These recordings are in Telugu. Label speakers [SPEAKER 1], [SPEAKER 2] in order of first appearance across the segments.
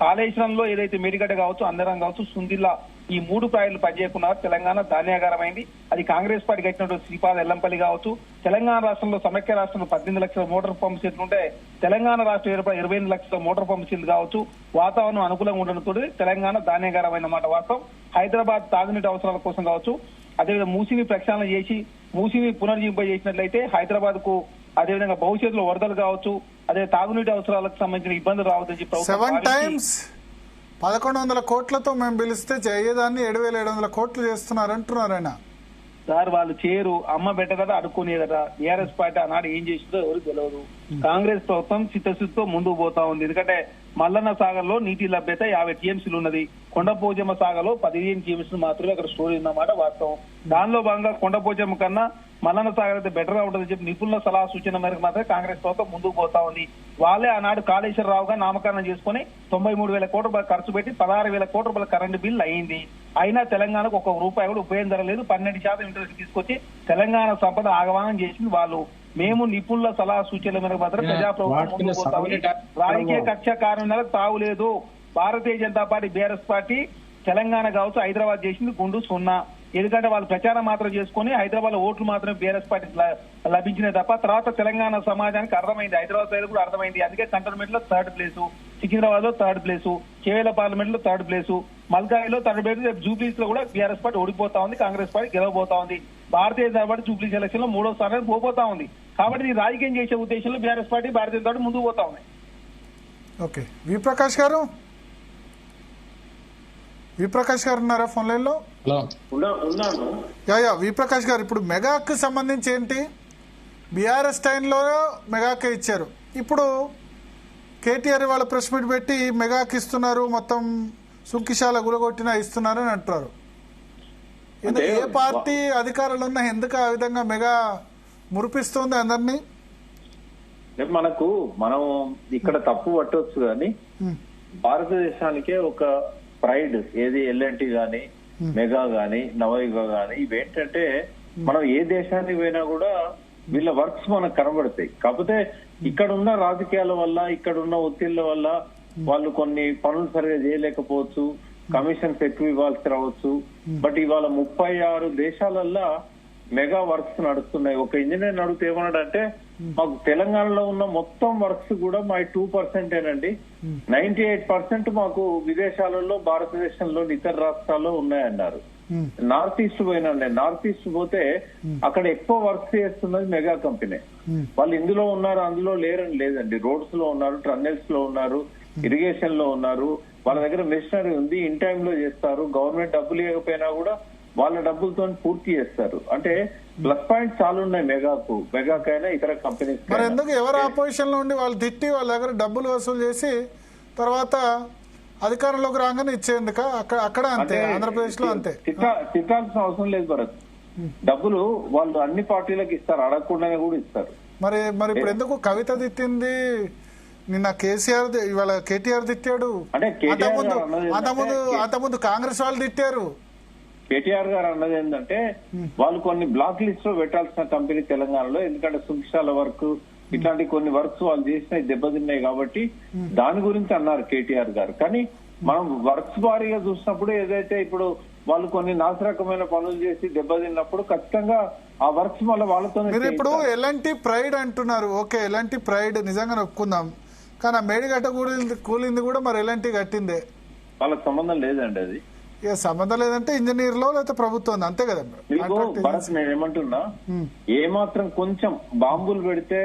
[SPEAKER 1] కాళేశ్వరంలో ఏదైతే మేడిగడ్డ కావచ్చు, అందరం కావచ్చు, సుందిల్లా ఈ 3 ప్రాజెక్టులు పనిచేయకున్నారు. తెలంగాణ ధాన్యాగారమైంది. అది కాంగ్రెస్ పార్టీ కట్టినటువంటి శ్రీపాద ఎల్లంపల్లి కావచ్చు. తెలంగాణ రాష్ట్రంలో సమైక్య రాష్ట్రంలో 18 లక్షల మోటార్ పంప్ సెట్లు ఉంటే తెలంగాణ రాష్ట్రం 28 లక్షల మోటార్ పంప్ సెట్లు కావచ్చు. వాతావరణం అనుకూలంగా ఉండడంతో తెలంగాణ ధాన్యాగారమైన మాట వాస్తవం. హైదరాబాద్ తాగునీటి అవసరాల కోసం కావచ్చు, అదేవిధంగా మూసిని ప్రక్షాళన చేసి మూసిని పునర్జీవింపజేసినట్లయితే హైదరాబాద్ కు అదేవిధంగా భవిష్యత్తులో వరదలు కావచ్చు, అదే తాగునీటి అవసరాలకు సంబంధించిన ఇబ్బందులు రావద్దని చెప్పి
[SPEAKER 2] 7 times 1100 కోట్లతో మేము పిలిస్తే చేయదాన్ని 7,700 కోట్లు చేస్తున్నారంటున్నారు ఆయన.
[SPEAKER 1] సార్ వాళ్ళు చేయరు, అమ్మ పెట్టదట అడుక్కునేదట. బీఆర్ఎస్ పార్టీ ఆనాడు ఏం చేసిందో ఎవరికి తెలియదు. కాంగ్రెస్ ప్రభుత్వం చిత్తశుద్ధితో ముందుకు పోతా ఉంది. ఎందుకంటే మల్లన్న సాగర్ లో నీటి లభ్యత 50 టీఎంసీలు ఉన్నది. కొండపోచమ్మ సాగర్ లో 15 టీఎంసీలు మాత్రమే అక్కడ స్టోరీ ఉన్నమాట వాస్తవం. దానిలో భాగంగా కొండపోచమ్మ కన్నా మల్లన్న సాగర్ అయితే బెటర్ గా ఉంటుందని చెప్పి నిపుణుల సలహా సూచన మేరకు మాత్రమే కాంగ్రెస్ ప్రభుత్వం ముందుకు పోతా ఉంది. వాళ్ళే ఆనాడు కాళేశ్వరరావుగా నామకరణం చేసుకుని 93,000 కోట్ల రూపాయలు ఖర్చు పెట్టి 16,000 కోట్ల రూపాయల కరెంటు బిల్ అయింది. అయినా తెలంగాణకు 1 రూపాయి కూడా ఉపయోగం జరగలేదు. 12% ఇంట్రెస్ట్ తీసుకొచ్చి తెలంగాణ సంపద ఆగమనం చేసింది వాళ్ళు. మేము నిపుణుల సలహా సూచనల మేరకు మాత్రం ప్రజాప్రభుత్వం ముందుకు పోతా ఉంది. రాజకీయ కక్ష కారణాలకు తావులేదు. Bharatiya Janata party BRS party Telangana కావచ్చు హైదరాబాద్ చేసింది గుండు 0. ఎందుకంటే వాళ్ళు ప్రచారం మాత్రం చేసుకుని హైదరాబాద్ లో ఓట్లు మాత్రమే బీఆర్ఎస్ పార్టీ లభించినాయి తప్ప తర్వాత తెలంగాణ సమాజానికి అర్థమైంది, హైదరాబాద్ ప్రజలు కూడా అర్థమైంది. అందుకే కంటోన్మెంట్ లో 3rd ప్లేసు, సికింద్రాబాద్ లో 3rd ప్లేసు, చేవేల పార్లమెంట్ లో 3rd ప్లేసు, మల్కాయిలో 3rd ప్లేసు. జూబ్లీస్ లో కూడా బీఆర్ఎస్ పార్టీ ఓడిపోతా ఉంది, కాంగ్రెస్ పార్టీ గెలవబోతా ఉంది. భారతీయ జనతా పార్టీ జూబ్లీస్ ఎలక్షన్ లో 3వ స్థానానికి పోతా ఉంది. కాబట్టి ఈ రాజకీయం చేసే ఉద్దేశంలో బీఆర్ఎస్ పార్టీ భారతీయ జనతా పార్టీ ముందుకు పోతా ఉంది.
[SPEAKER 2] ఓకే, విప్రకాష్ గారు ఉన్నారా ఫోన్ లైన్ లో? యా విప్రకాష్ గారు, ఇప్పుడు మెగాకి సంబంధించి ఏంటి? బీఆర్ఎస్ టైంలో మెగాకే ఇచ్చారు, ఇప్పుడు కేటీఆర్ వాళ్ళ ప్రెస్ మీట్ పెట్టి మెగాకి ఇస్తున్నారు, మొత్తం సుంకిశాల గులగొట్టినా ఇస్తున్నారు అని అంటున్నారు. ఏ పార్టీ అధికారంలో ఉన్నా ఎందుకు ఆ విధంగా మెగా మురిపిస్తుంది అందరినీ?
[SPEAKER 3] మనం ఇక్కడ తప్పు పట్టవచ్చు కానీ భారతదేశానికే ఒక ప్రైడ్ ఏది ఎల్ఎన్టీ గాని, మెగా గాని, నవయుగ గాని, ఇవేంటంటే మనం ఏ దేశానికి పోయినా కూడా వీళ్ళ వర్క్స్ మనకు కనబడతాయి. కాకపోతే ఇక్కడ ఉన్న రాజకీయాల వల్ల, ఇక్కడ ఉన్న ఒత్తిళ్ల వల్ల వాళ్ళు కొన్ని పనులు సరిగా చేయలేకపోవచ్చు, కమిషన్స్ ఎక్కువ ఇవ్వాల్సి రావచ్చు. బట్ ఇవాళ 36 దేశాలల్లో మెగా వర్క్స్ నడుస్తున్నాయి. ఒక ఇంజనీర్ అడిగితే ఏమన్నాడంటే మాకు తెలంగాణలో ఉన్న మొత్తం వర్క్స్ కూడా మా 2%ఏనండి, 98% మాకు విదేశాలలో, భారతదేశంలో ఇతర రాష్ట్రాల్లో ఉన్నాయన్నారు. నార్త్ ఈస్ట్ పోయినండి, నార్త్ ఈస్ట్ పోతే అక్కడ ఎక్కువ వర్క్స్ చేస్తున్నది మెగా కంపెనీ. వాళ్ళు ఇందులో ఉన్నారు, అందులో లేరని లేదండి. రోడ్స్ లో ఉన్నారు, టన్నెల్స్ లో ఉన్నారు, ఇరిగేషన్ లో ఉన్నారు. వాళ్ళ దగ్గర మెషినరీ ఉంది, ఇన్ టైమ్ లో చేస్తారు. గవర్నమెంట్ డబ్బులు ఇవ్వకపోయినా కూడా వాళ్ళ డబ్బులతో పూర్తి చేస్తారు. అంటే ప్లస్ పాయింట్స్ చాలా ఉన్నాయి మెగాకైనా ఇతర కంపెనీస్.
[SPEAKER 2] మరి ఎందుకు ఎవరు ఆపోజిషన్ లో ఉండి వాళ్ళు తిట్టి వాళ్ళ దగ్గర డబ్బులు వసూలు చేసి తర్వాత అధికారంలోకి రాగానే ఇచ్చేందుక? అక్కడ అంతే, ఆంధ్రప్రదేశ్ లో అంతే.
[SPEAKER 3] తిట్టాల్సిన అవసరం లేదు భరత్. డబ్బులు వాళ్ళు అన్ని పార్టీలకు ఇస్తారు, అడగకుండానే కూడా ఇస్తారు.
[SPEAKER 2] మరి ఇప్పుడు ఎందుకు కవిత తిట్టింది? నిన్న కేసీఆర్, ఇవాళ కేటీఆర్ తిట్టాడు.
[SPEAKER 3] అంటే
[SPEAKER 2] అంతకుముందు కాంగ్రెస్ వాళ్ళు తిట్టారు.
[SPEAKER 3] కేటీఆర్ గారు అన్నది ఏంటంటే వాళ్ళు కొన్ని బ్లాక్ లిస్ట్ లో పెట్టాల్సిన కంపెనీ తెలంగాణలో, ఎందుకంటే సుంకిశాల వర్క్ ఇట్లాంటి కొన్ని వర్క్స్ వాళ్ళు చేసినాయి దెబ్బతిన్నాయి కాబట్టి దాని గురించి అన్నారు కేటీఆర్ గారు. కానీ మనం వర్క్స్ భారీగా చూసినప్పుడు ఏదైతే ఇప్పుడు వాళ్ళు కొన్ని నాశరకమైన పనులు చేసి దెబ్బతిన్నప్పుడు ఖచ్చితంగా ఆ వర్క్స్ మళ్ళీ వాళ్ళతో.
[SPEAKER 2] మీరు ఇప్పుడు ఎలాంటి ప్రైడ్ అంటున్నారు, ఓకే ఎలాంటి ప్రైడ్ నిజంగా ఒప్పుకుందాం, కానీ ఆ మేడిగడ్డ కూలింది కూడా మరి ఎలాంటి కట్టిందే,
[SPEAKER 3] వాళ్ళకి సంబంధం లేదండి. అది
[SPEAKER 2] సంబంధం లేదంటే ఇంజనీర్ లో లేకపోతే ప్రభుత్వం అంతే కదా.
[SPEAKER 3] భరత్ నేను ఏమంటున్నా, ఏమాత్రం కొంచెం బాంబులు పెడితే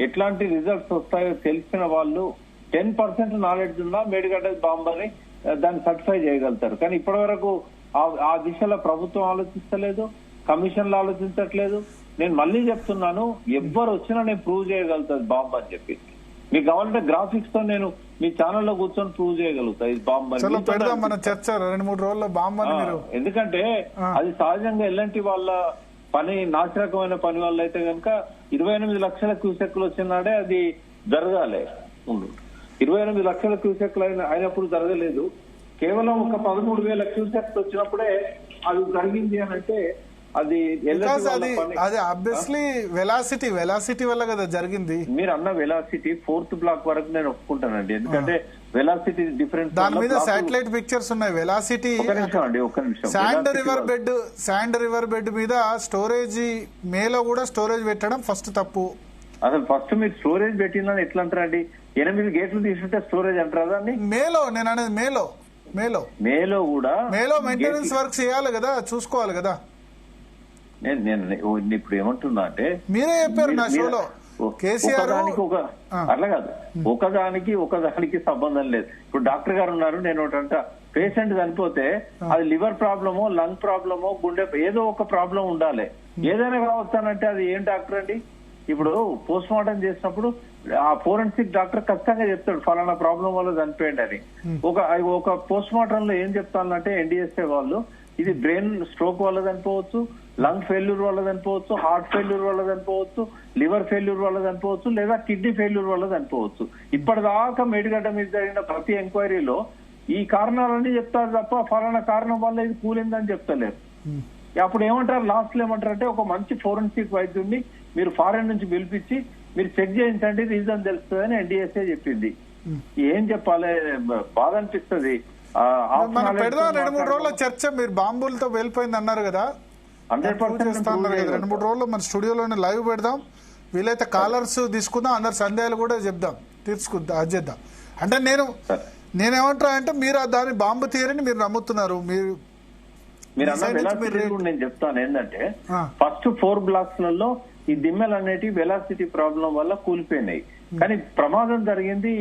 [SPEAKER 3] ఎట్లాంటి రిజల్ట్స్ వస్తాయో తెలిసిన వాళ్ళు 10% నాలెడ్జ్ ఉన్నా మేడిగడ్డ బాంబు అని దాన్ని సర్టిఫై చేయగలుగుతారు. కానీ ఇప్పటి వరకు ఆ దిశలో ప్రభుత్వం ఆలోచిస్తలేదు, కమిషన్లు ఆలోచించట్లేదు. నేను మళ్ళీ చెప్తున్నాను, ఎవ్వరు వచ్చినా నేను ప్రూవ్ చేయగలుగుతాను బాంబు అని చెప్పి. మీకు కావాలంటే గ్రాఫిక్స్ తో నేను మీ ఛానల్లో కూర్చొని ప్రూవ్ చేయగలుగుతా ఇది బాంబు అని.
[SPEAKER 2] చర్చ 2-3 రోజుల్లో బాంబు అని.
[SPEAKER 3] ఎందుకంటే అది సహజంగా ఎలాంటి వాళ్ళ పని, నాశరకమైన పని వల్ల అయితే కనుక 28 లక్షల క్యూసెక్లు వచ్చినాడే అది జరగాలి. 28 లక్షల క్యూసెక్లు అయినప్పుడు జరగలేదు. కేవలం ఒక 13,000 క్యూసెక్స్ వచ్చినప్పుడే అది జరిగింది అని అంటే అది
[SPEAKER 2] ఆబ్వియస్లీ వెలాసిటీ వల్ల కదా జరిగింది.
[SPEAKER 3] మీరు అన్న వెలాసిటీ 4th బ్లాక్ వరకు నేను ఒప్పుకుంటానండి. ఎందుకంటే వెలాసిటీ డిఫరెన్స్.
[SPEAKER 2] దాని మీద శాటిలైట్ పిక్చర్స్ ఉన్నాయి. వెలాసిటీ
[SPEAKER 3] ఒక్క నిమిషం
[SPEAKER 2] శాండ్ రివర్ బెడ్ మీద స్టోరేజ్ మేలో కూడా స్టోరేజ్ పెట్టడం ఫస్ట్ తప్పు.
[SPEAKER 3] అసలు ఫస్ట్ మీరు స్టోరేజ్ పెట్టిందని ఎట్లా అంటారండి? 8 గేట్లు తీసుకుంటే స్టోరేజ్ అంటారా దాన్ని?
[SPEAKER 2] మేలో నేను అనేది మేలో కూడా మెయింటెనెన్స్ వర్క్ చేయాలి కదా, చూసుకోవాలి కదా.
[SPEAKER 3] నేను ఇప్పుడు ఏమంటున్నా అంటే
[SPEAKER 2] మీరే చెప్పారు నా షోలో కేసీఆర్
[SPEAKER 3] అట్లా కాదు, ఒకదానికి సంబంధం లేదు. ఇప్పుడు డాక్టర్ గారు ఉన్నారు, నేను ఒకటంట పేషెంట్ చనిపోతే అది లివర్ ప్రాబ్లమో లంగ్ ప్రాబ్లమో గుండె ఏదో ఒక ప్రాబ్లం ఉండాలి. ఏదైనా కావచ్చానంటే అది ఏం డాక్టర్ అండి? ఇప్పుడు పోస్ట్ మార్టం చేసినప్పుడు ఆ ఫోరెన్సిక్ డాక్టర్ ఖచ్చితంగా చెప్తాడు ఫలానా ప్రాబ్లం వల్ల చనిపోయింది అని. ఒక పోస్ట్ మార్టం లో ఏం చెప్తానంటే ఎన్డీఎస్ఏ వాళ్ళు ఇది బ్రెయిన్ స్ట్రోక్ వల్ల చనిపోవచ్చు, లంగ్ ఫెయిల్యూర్ వల్ల చనిపోవచ్చు, హార్ట్ ఫెయిల్యూర్ వల్ల చనిపోవచ్చు, లివర్ ఫెయిల్యూర్ వల్ల చనిపోవచ్చు, లేదా కిడ్నీ ఫెయిల్యూర్ వల్ల చనిపోవచ్చు. ఇప్పటిదాకా మేడిగడ్డ మీద జరిగిన ప్రతి ఎంక్వైరీలో ఈ కారణాలన్నీ చెప్తారు తప్ప ఫలానా కారణం వల్ల ఇది కూలిందని చెప్తలేరు. అప్పుడు ఏమంటారు, లాస్ట్ లో ఏమంటారు అంటే ఒక మంచి ఫోరెన్సిక్ వైద్యుడిని మీరు ఫారెన్ నుంచి పిలిపించి మీరు చెక్ చేయించండి, రీజన్ తెలుస్తుందని ఎన్డీఎస్ఏ చెప్పింది. ఏం చెప్పాలి, బాధ అనిపిస్తుంది.
[SPEAKER 2] మనం పెడదాం 2-3 రోజుల చర్చ. మీరు బాంబులతో వెళ్ళిపోయింది అన్నారు కదా,
[SPEAKER 3] 100%
[SPEAKER 2] 2-3 రోజుల్లో మన స్టూడియోలోనే లైవ్ పెడదాం. వీలైతే కాలర్స్ తీసుకుందాం, అందరు సందేహాలు కూడా చెప్దాం, అది చేద్దాం. అంటే నేనేమంటా అంటే మీరు దాని బాంబు థియరీని మీరు నమ్ముతున్నారు.
[SPEAKER 3] నేను చెప్తాను ఏంటంటే ఫస్ట్ 4 బ్లాక్స్ లలో ఈ దిమ్మెలు అనేటివి వెలాసిటీ ప్రాబ్లం వల్ల కూలిపోయినాయి. కానీ ప్రమాదం జరిగింది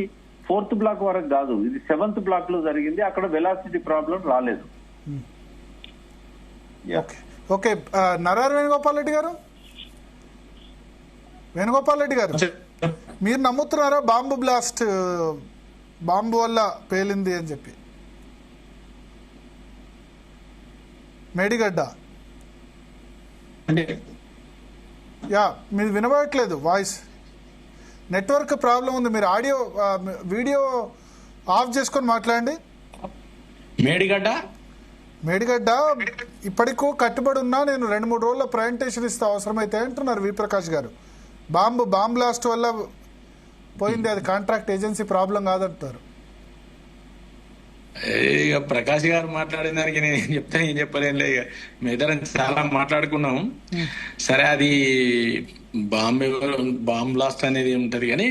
[SPEAKER 3] 4th బ్లాక్ వరకు కాదు, ఇది 7th బ్లాక్ లో జరిగింది. అక్కడ వెలాసిటీ ప్రాబ్లం రాలేదు.
[SPEAKER 2] ఓకే, నరార్ వేణుగోపాల్ రెడ్డి గారు మీరు నమ్ముతున్నారా బాంబు వల్ల పేలింది అని చెప్పి? మేడిగడ్డ మీరు వినబడట్లేదు, వాయిస్ నెట్వర్క్ ప్రాబ్లం ఉంది. మీరు వీడియో ఆఫ్ చేసుకొని మాట్లాడండి. మేడిగడ్డ ఇప్పటికూ కట్టుబడి ఉన్నా, నేను 2-3 రోజుల ప్రజెంటేషన్ ఇస్తా అవసరమైతే అంటున్నారు విప్రకాష్ గారు. బాంబ్ బ్లాస్ట్ వల్ల పోయింది, అది కాంట్రాక్ట్ ఏజెన్సీ ప్రాబ్లం కాదంటారు.
[SPEAKER 4] ఇక ప్రకాష్ గారు మాట్లాడిన దానికి నేను చెప్తాను, ఏం చెప్పలేను. ఇక మేమిద్దరం చాలా మాట్లాడుకున్నాం. సరే, అది బాంబ్ బ్లాస్ట్ అనేది ఉంటది, కానీ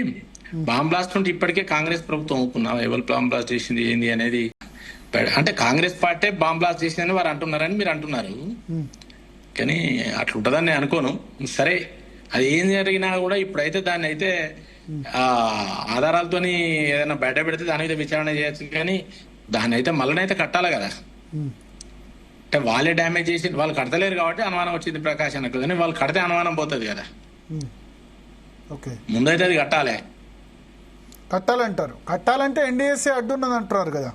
[SPEAKER 4] బాంబ్ బ్లాస్ట్ ఉంటే ఇప్పటికే కాంగ్రెస్ ప్రభుత్వం ఒప్పుకున్నాం. ఎవరు బాంబ్ బ్లాస్ట్ చేసింది ఏంది అనేది, అంటే కాంగ్రెస్ పార్టీ బాంబ్ బ్లాస్ట్ చేసిందని వారు అంటున్నారని మీరు అంటున్నారు. కానీ అట్లుంటదని నేను అనుకోను. సరే, అది ఏం జరిగినా కూడా ఇప్పుడైతే దాన్ని అయితే ఆధారాలతోని ఏదైనా బయట పెడితే దాని మీద విచారణ చేయొచ్చు. కానీ దాన్ని అయితే మళ్ళనైతే కట్టాలి కదా. అంటే వాళ్ళే డ్యామేజ్ చేసి వాళ్ళు కడతలేరు కాబట్టి అనుమానం వచ్చింది ప్రకాశ్ అన్నట్టు. కానీ వాళ్ళు కడితే అనుమానం పోతుంది కదా. ముందైతే అది
[SPEAKER 2] కట్టాలంటే ఎన్డీఎస్ఏ అడ్డున్నది అంటున్నారు కదా.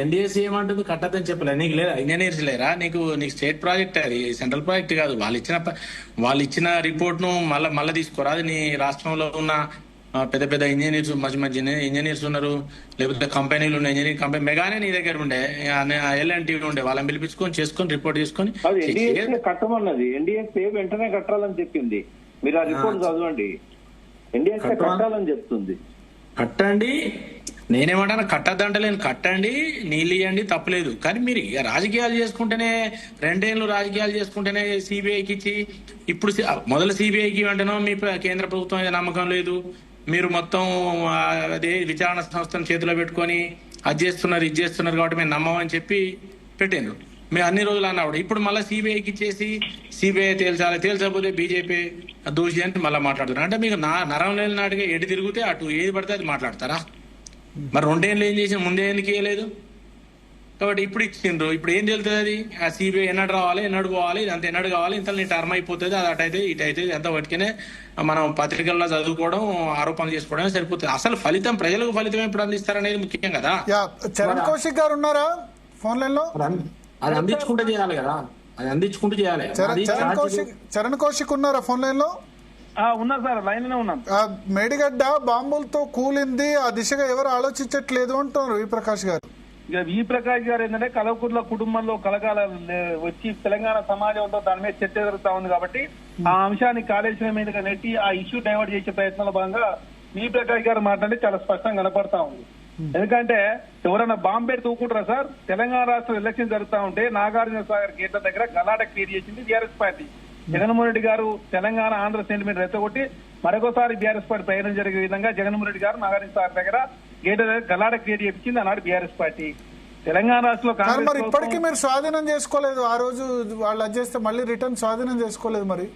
[SPEAKER 4] ఎన్డీఎస్ఏ ఏమంటుంది? కట్టద్దని చెప్పలే. నీకు లేదా ఇంజనీర్స్ లేరా? నీకు స్టేట్ ప్రాజెక్ట్, అది సెంట్రల్ ప్రాజెక్ట్ కాదు. వాళ్ళు ఇచ్చిన రిపోర్ట్ ను మళ్ళీ తీసుకోరా. అది నీ రాష్ట్రంలో ఉన్న పెద్ద పెద్ద ఇంజనీర్స్, మంచి ఇంజనీర్స్ ఉన్నారు, లేకపోతే కంపెనీలు ఉన్న ఇంజనీరింగ్ కంపెనీ మెగానే నీ దగ్గర ఉండే, ఎల్ఎన్టీ ఉండే, వాళ్ళని పిలిపించుకొని చేసుకొని రిపోర్ట్ చేసుకొని
[SPEAKER 3] కట్టమన్నది. ఎన్డీఎస్ఏ వెంటనే కట్టాలని చెప్పింది. మీరు ఆ రిపోర్ట్ చదవండి. ఎన్డీఎస్ఏ కట్టాలని చెప్తుంది.
[SPEAKER 4] కట్టండి, నేనేమంటాను కట్టద్దంటలేను. కట్టండి, నీళ్ళు ఇవ్వండి, తప్పలేదు. కానీ మీరు రాజకీయాలు చేసుకుంటేనే 2 ఏళ్ళు రాజకీయాలు చేసుకుంటేనే సిబిఐకి ఇచ్చి, ఇప్పుడు మొదలు సిబిఐకి వెంటనే మీ కేంద్ర ప్రభుత్వం మీద నమ్మకం లేదు, మీరు మొత్తం అదే విచారణ సంస్థను చేతిలో పెట్టుకొని అది చేస్తున్నారు ఇది చేస్తున్నారు కాబట్టి మేము నమ్మమని చెప్పి పెట్టాను. మేము అన్ని రోజులు అన్నప్పుడు ఇప్పుడు మళ్ళీ సిబిఐకి ఇచ్చేసి సిబిఐ తేల్చకపోతే బీజేపీ దోషి అని మళ్ళీ మాట్లాడుతున్నారు. అంటే మీకు నరం లేని నాటిగా ఎటు తిరిగితే అటు ఏది పడితే అది మాట్లాడతారా? మరి 2 ఏళ్ళు ఏం చేసి ముందే ఎందుకు ఇవ్వలేదు? కాబట్టి ఇప్పుడు ఇచ్చిండ్రు. ఇప్పుడు ఏం తెలుస్తుంది? అది ఆ సిబిఐ ఎన్నడు రావాలి, ఎన్నడు పోవాలి, ఇదంతా ఎన్నడు కావాలి, ఇంత నీ టర్మ్ అయిపోతుంది, అది అటైతే ఇటైతే ఎంత వాటికనే మనం పత్రికల్లో చదువుకోవడం, ఆరోపణలు చేసుకోవడం సరిపోతుంది. అసలు ఫలితం ప్రజలకు ఫలితం ఎప్పుడు అందిస్తారనేది ముఖ్యం కదా.
[SPEAKER 2] చరణ్ కౌశిక్ గారు ఉన్నారా ఫోన్ లైన్ లో?
[SPEAKER 4] అది అందించుకుంటూ చేయాలి కదా, అది అందించుకుంటూ చేయాలి.
[SPEAKER 2] చరణ్ కౌశిక్ ఉన్నారా ఫోన్ లైన్ లో?
[SPEAKER 1] ఉన్నా సార్, లైన్ లో ఉన్నాం.
[SPEAKER 2] మేడిగడ్డ బాంబులతో కూలింది, ఆ దిశగా ఎవరు ఆలోచించట్లేదు అంటున్నారు విప్రకాష్ గారు.
[SPEAKER 1] ఇక విప్రకాష్ గారు ఏంటంటే కల్వకుర్ల కుటుంబంలో కలకాల వచ్చి తెలంగాణ సమాజంతో దాని మీద చర్చ జరుగుతా ఉంది కాబట్టి ఆ అంశాన్ని కాళేశ్వరం మీదుగా నెట్టి ఆ ఇష్యూ డైవర్ట్ చేసే ప్రయత్నంలో భాగంగా విప్రకాష్ గారు మాట్లాడి చాలా స్పష్టంగా కనపడతా ఉంది. ఎందుకంటే ఎవరైనా బాంబు పెట్టి తూకుంటారా సార్? తెలంగాణ రాష్ట్రం ఎలక్షన్ జరుగుతా ఉంటే నాగార్జున సాగర్ గేట్ల దగ్గర గలాట క్రియేట్ చేసింది బీఆర్ఎస్ పార్టీ. జగన్మోహన్ రెడ్డి గారు తెలంగాణ ఆంధ్ర సెంటిమెంట్ రెచ్చగొట్టి మరొకసారి బీఆర్ఎస్ పార్టీ ప్రయాణం జరిగే విధంగా జగన్మోహన్ రెడ్డి గారు నాగార్జున సాగర్ దగ్గర గేట్ల దగ్గర గలాట క్రియేట్ చేయించింది ఆనాడు బీఆర్ఎస్ పార్టీ. తెలంగాణ రాష్ట్రంలో
[SPEAKER 2] మరి
[SPEAKER 1] కాంగ్రెస్
[SPEAKER 2] ఇప్పటికీ మీరు స్వాధీనం చేసుకోలేదు. ఆ రోజు వాళ్ళు అది చేస్తే మళ్ళీ రిటర్న్ స్వాధీనం చేసుకోలేదు. మరి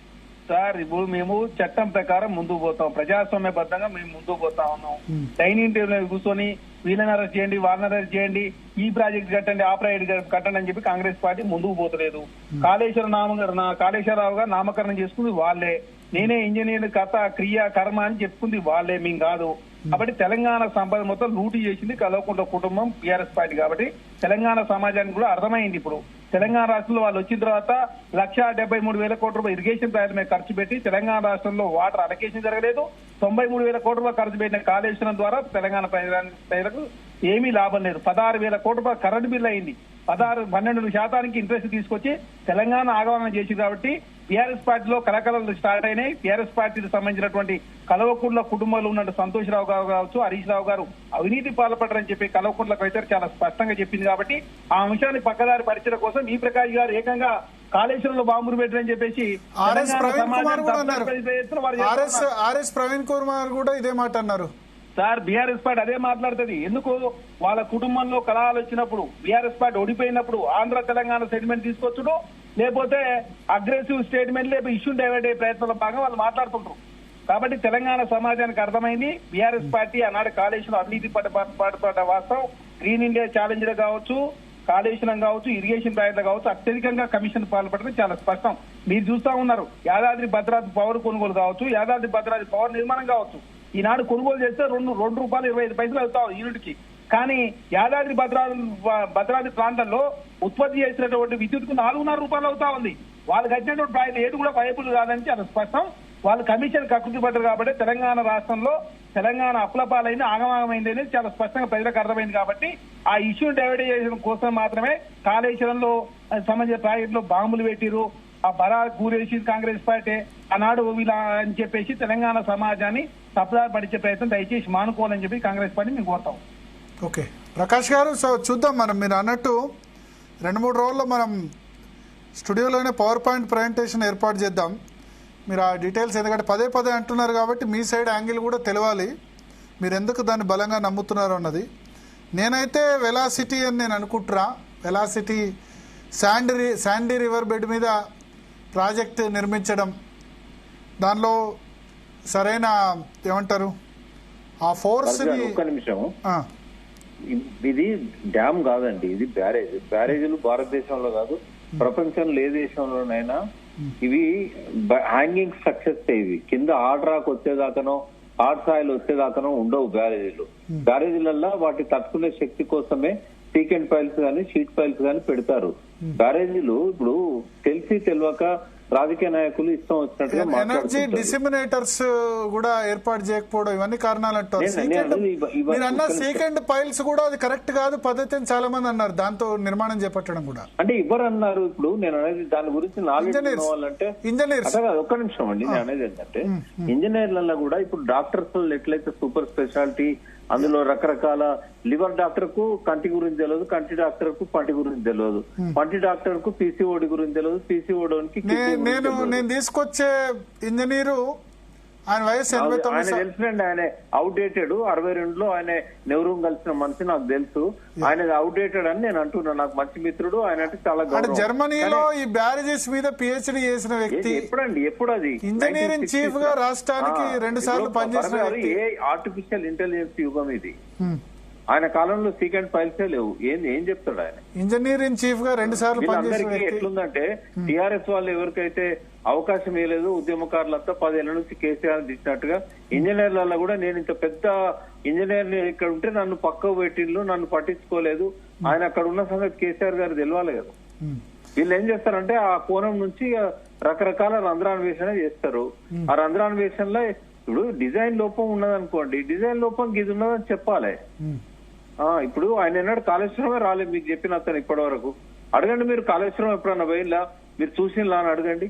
[SPEAKER 1] సార్ ఇప్పుడు మేము చట్టం ప్రకారం ముందుకు పోతాం, ప్రజాస్వామ్యబద్ధంగా మేము ముందుకు పోతా ఉన్నాం. డైనింగ్ టేబుల్ కూర్చొని వీళ్ళని అరెస్ట్ చేయండి, వాళ్ళని అరెస్ట్ చేయండి, ఈ ప్రాజెక్ట్ కట్టండి, ఆ ప్రాజెక్ట్ కట్టండి అని చెప్పి కాంగ్రెస్ పార్టీ ముందుకు పోతలేదు. కాళేశ్వరరావు గారు నామకరణం చేసుకుంది వాళ్ళే, నేనే ఇంజనీర్ కథ క్రియ కర్మ అని చెప్పుకుంది వాళ్ళే, మేము కాదు. కాబట్టి తెలంగాణ సంపద మొత్తం లూటీ చేసింది కల్వకుంట్ల కుటుంబం, బీఆర్ఎస్ పార్టీ. కాబట్టి తెలంగాణ సమాజానికి కూడా అర్థమైంది. ఇప్పుడు తెలంగాణ రాష్ట్రంలో వాళ్ళు వచ్చిన తర్వాత 1,73,000 కోట్ల రూపాయలు ఇరిగేషన్ ప్రాజెక్టు మీద ఖర్చు పెట్టి తెలంగాణ రాష్ట్రంలో వాటర్ అలొకేషన్ జరగలేదు. 93,000 కోట్ల రూపాయలు ఖర్చు పెట్టిన కాళేశ్వరం ద్వారా తెలంగాణ ప్రజలకు ఏమీ లాభం లేదు. 16,000 కోట్ల రూపాయలు కరెంటు బిల్ అయింది. 12% ఇంట్రెస్ట్ తీసుకొచ్చి తెలంగాణ ఆగమనం చేసింది. కాబట్టి బీఆర్ఎస్ పార్టీలో కలకలలు స్టార్ట్ అయినాయి. బీఆర్ఎస్ పార్టీకి సంబంధించినటువంటి కల్వకుంట్ల కుటుంబంలో ఉన్న సంతోష్ రావు గారు కావచ్చు, హరీష్ రావు గారు అవినీతి పాల్పడరని చెప్పి కల్వకుంట్ల కవిత చాలా స్పష్టంగా చెప్పింది. కాబట్టి ఆ అంశాన్ని పక్కదారి పరిచయం కోసం ఈ ప్రకాష్ గారు ఏకంగా కాళేశ్వరంలో బాంబులు పెట్టారని చెప్పేసి
[SPEAKER 2] ఆర్ఎస్ ప్రవీణ్ కుమార్ కూడా ఇదే మాట అన్నారు.
[SPEAKER 1] సార్ బీఆర్ఎస్ పార్టీ అదే మాట్లాడుతుంది. ఎందుకు? వాళ్ళ కుటుంబంలో కలహాలు వచ్చినప్పుడు, బీఆర్ఎస్ పార్టీ ఓడిపోయినప్పుడు ఆంధ్ర తెలంగాణ సెటిల్మెంట్ తీసుకొచ్చుడు, లేకపోతే అగ్రెసివ్ స్టేట్మెంట్ లేకపోతే ఇష్యూ డైవర్ట్ అయ్యే ప్రయత్నంలో భాగంగా వాళ్ళు మాట్లాడుతుంటారు. కాబట్టి తెలంగాణ సమాజానికి అర్థమైంది బీఆర్ఎస్ పార్టీ ఆనాడు కాళేశ్వరం అవినీతి పడ్డ వాస్తవం. గ్రీన్ ఇండియా ఛాలెంజ్ కావచ్చు, కాళేశ్వరం కావచ్చు, ఇరిగేషన్ ప్రాజెక్టులు కావచ్చు, అత్యధికంగా కమిషన్ పాల్పడడం చాలా స్పష్టం. మీరు చూస్తా ఉన్నారు. యాదాద్రి భద్రాద్రి పవర్ కొనుగోలు కావచ్చు, యాదాద్రి భద్రాద్రి పవర్ నిర్మాణం కావచ్చు. ఈనాడు కొనుగోలు చేస్తే ₹2.25 అవుతావు యూనిట్ కి. కానీ యాదాద్రి భద్రాద్రి ప్రాంతంలో ఉత్పత్తి చేసినటువంటి విద్యుత్ కు ₹4.5 అవుతా ఉంది. వాళ్ళు కట్టినటువంటి ప్రాజెక్టు ఏది కూడా వైపులు కాదని చాలా స్పష్టం. వాళ్ళు కమిషన్ కక్కుర్తి పడ్డారు. కాబట్టి తెలంగాణ రాష్ట్రంలో తెలంగాణ అప్లపాలైంది, ఆగమాగమైంది అనేది చాలా స్పష్టంగా ప్రజలకు అర్థమైంది. కాబట్టి ఆ ఇష్యూ డైవర్ట్ చేయడం కోసం మాత్రమే కాళేశ్వరంలో సంబంధించిన ప్రాజెక్టులో బాంబులు పెట్టిరు, ఆ బరా కూరేసి కాంగ్రెస్ పార్టీ ఆనాడు ఇలా అని చెప్పేసి తెలంగాణ సమాజాన్ని తప్పుదారి పడిచే ప్రయత్నం దయచేసి మానుకోవాలని చెప్పి కాంగ్రెస్ పార్టీ మేము కోరుతాం.
[SPEAKER 2] ఓకే ప్రకాష్ గారు, సో చూద్దాం. మనం మీరు అన్నట్టు 2-3 రోజుల్లో మనం స్టూడియోలోనే పవర్ పాయింట్ ప్రజెంటేషన్ ఏర్పాటు చేద్దాం. మీరు ఆ డీటెయిల్స్, ఎందుకంటే పదే అంటున్నారు కాబట్టి మీ సైడ్ యాంగిల్ కూడా తెలియాలి. మీరు ఎందుకు దాన్ని బలంగా నమ్ముతున్నారు అన్నది. నేనైతే వెలాసిటీ అని నేను అనుకుంటున్నా. వెలాసిటీ శాండీ రివర్ బెడ్ మీద ప్రాజెక్ట్ నిర్మించడం, దానిలో సరైన ఏమంటారు ఆ ఫోర్స్.
[SPEAKER 3] ఒక్క నిమిషం, ఇది డ్యామ్ కాదండి, ఇది బ్యారేజ్. బ్యారేజీలు భారతదేశంలో కాదు, ప్రపంచంలో ఏ దేశంలోనైనా ఇవి హ్యాంగింగ్ స్ట్రక్చర్స్. ఇవి కింద హార్డ్ రాక్ వచ్చేదాకానో హార్డ్ సాయిల్ వచ్చేదాకానో ఉండవు బ్యారేజీలు. బ్యారేజీలల్లో వాటి తట్టుకునే శక్తి కోసమే సీకెండ్ పైల్స్ కానీ షీట్ పైల్స్ కానీ పెడతారు. బ్యారేజీలు ఇప్పుడు తెలియక రాజకీయ నాయకులు ఇష్టం వచ్చినట్టుగా
[SPEAKER 2] ఎనర్జీ డిసిమినేటర్స్ కూడా ఏర్పాటు చేయకపోవడం, ఇవన్నీ కారణాలు అంటారు. సీకెండ్ పైల్స్ కూడా అది కరెక్ట్ కాదు పద్ధతి అని చాలా మంది అన్నారు. దాంతో నిర్మాణం చేపట్టడం కూడా
[SPEAKER 3] అంటే ఎవరు అన్నారు? ఇప్పుడు నేను అనేది దాని గురించి నాలెడ్జ్ కావాలంటే ఇంజనీర్స్. ఒక్క నిమిషం అండి, నేను అనేది ఏంటంటే ఇంజనీర్లలో కూడా ఇప్పుడు డాక్టర్స్ ఎట్లయితే సూపర్ స్పెషాలిటీ, అందులో రకరకాల లివర్ డాక్టర్ కు కంటి గురించి తెలియదు, కంటి డాక్టర్ కు పంటి గురించి తెలియదు, పంటి డాక్టర్ కు పీసీఓడి గురించి తెలియదు, పీసీఓడికి
[SPEAKER 2] నేను తీసుకొచ్చే ఇంజనీరు ఆయన వయసు 89.
[SPEAKER 3] తెలుసు, ఆయన అవుట్డేటెడ్. 62లో ఆయన నెహ్రూ కలిసిన మనిషి నాకు తెలుసు. ఆయన అవుట్డేటెడ్ అని నేను అంటున్నాను. నాకు మంచి మిత్రుడు ఆయన, అంటే చాలా గౌరవం.
[SPEAKER 2] జర్మనీలో ఈ బ్యారేజెస్ మీద పిహెచ్డి చేసిన వ్యక్తి.
[SPEAKER 3] ఎప్పుడండి? ఎప్పుడు అది?
[SPEAKER 2] ఇంజనీరింగ్ చీఫ్ గా రాష్ట్రానికి 2 సార్లు పనిచేసిన వ్యక్తి.
[SPEAKER 3] ఏ ఆర్టిఫిషియల్ ఇంటెలిజెన్స్ యుగం ఇది? ఆయన కాలంలో సీకెండ్ ఫైల్సే లేవు. ఏం చెప్తాడు ఆయన?
[SPEAKER 2] ఇంజనీరింగ్ చీఫ్ గా 2 సార్లు పనిచేసిన వ్యక్తి.
[SPEAKER 3] ఎట్లుందంటే టీఆర్ఎస్ వాళ్ళు ఎవరికైతే అవకాశం ఇవ్వలేదు, ఉద్యమకారులంతా 10 ఏళ్ల నుంచి కేసీఆర్ తీసినట్టుగా ఇంజనీర్లలో కూడా నేను ఇంత పెద్ద ఇంజనీర్ ఇక్కడ ఉంటే నన్ను పక్కకు పెట్టిండ్రు, నన్ను పట్టించుకోలేదు. ఆయన అక్కడ ఉన్న సంగతి కేసీఆర్ గారు తెలియాలి కదా. వీళ్ళు ఏం చేస్తారంటే ఆ కోణం నుంచి రకరకాల రంధ్రాన్వేషణ చేస్తారు. ఆ రంధ్రాన్వేషణలో ఇప్పుడు డిజైన్ లోపం ఉన్నదనుకోండి, డిజైన్ లోపం ఇది ఉన్నదని చెప్పాలి. ఇప్పుడు ఆయన ఎన్నాడు కాళేశ్వరమే రాలేదు మీకు చెప్పిన అతను ఇప్పటి వరకు. అడగండి మీరు, కాళేశ్వరం ఎప్పుడన్నా పోయిలా మీరు చూసినలా అని అడగండి.